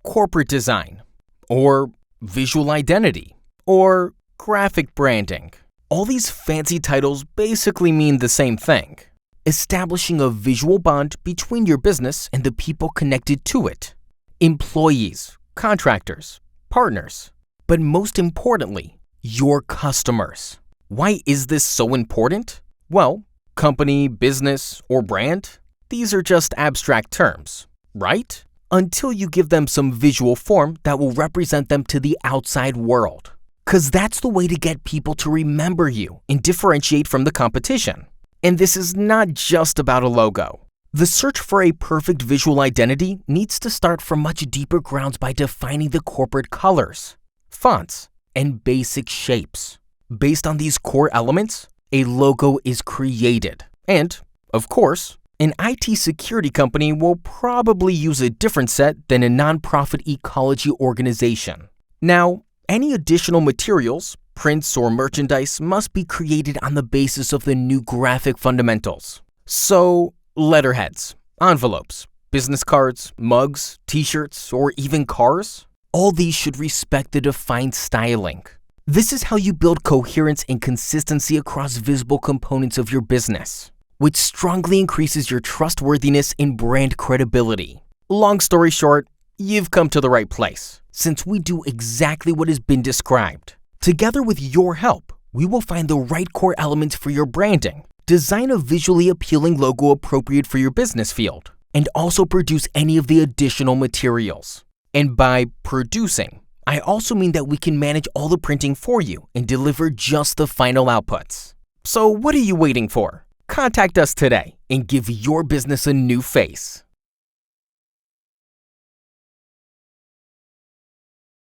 corporate design, or visual identity, or graphic branding. All these fancy titles basically mean the same thing: establishing a visual bond between your business and the people connected to it. Employees, contractors, partners, but most importantly, your customers. Why is this so important? Well, company, business, or brand, these are just abstract terms, right? Until you give them some visual form that will represent them to the outside world. 'Cause that's the way to get people to remember you and differentiate from the competition. And this is not just about a logo. The search for a perfect visual identity needs to start from much deeper grounds by defining the corporate colors, fonts, and basic shapes. Based on these core elements, a logo is created. And, of course, an IT security company will probably use a different set than a nonprofit ecology organization. Now, any additional materials, prints, or merchandise must be created on the basis of the new graphic fundamentals. So, letterheads, envelopes, business cards, mugs, t-shirts, or even cars, all these should respect the defined styling. This is how you build coherence and consistency across visible components of your business, which strongly increases your trustworthiness and brand credibility. Long story short, you've come to the right place, since we do exactly what has been described. Together with your help, we will find the right core elements for your branding, design a visually appealing logo appropriate for your business field, and also produce any of the additional materials. And by producing, I also mean that we can manage all the printing for you and deliver just the final outputs. So what are you waiting for? Contact us today and give your business a new face.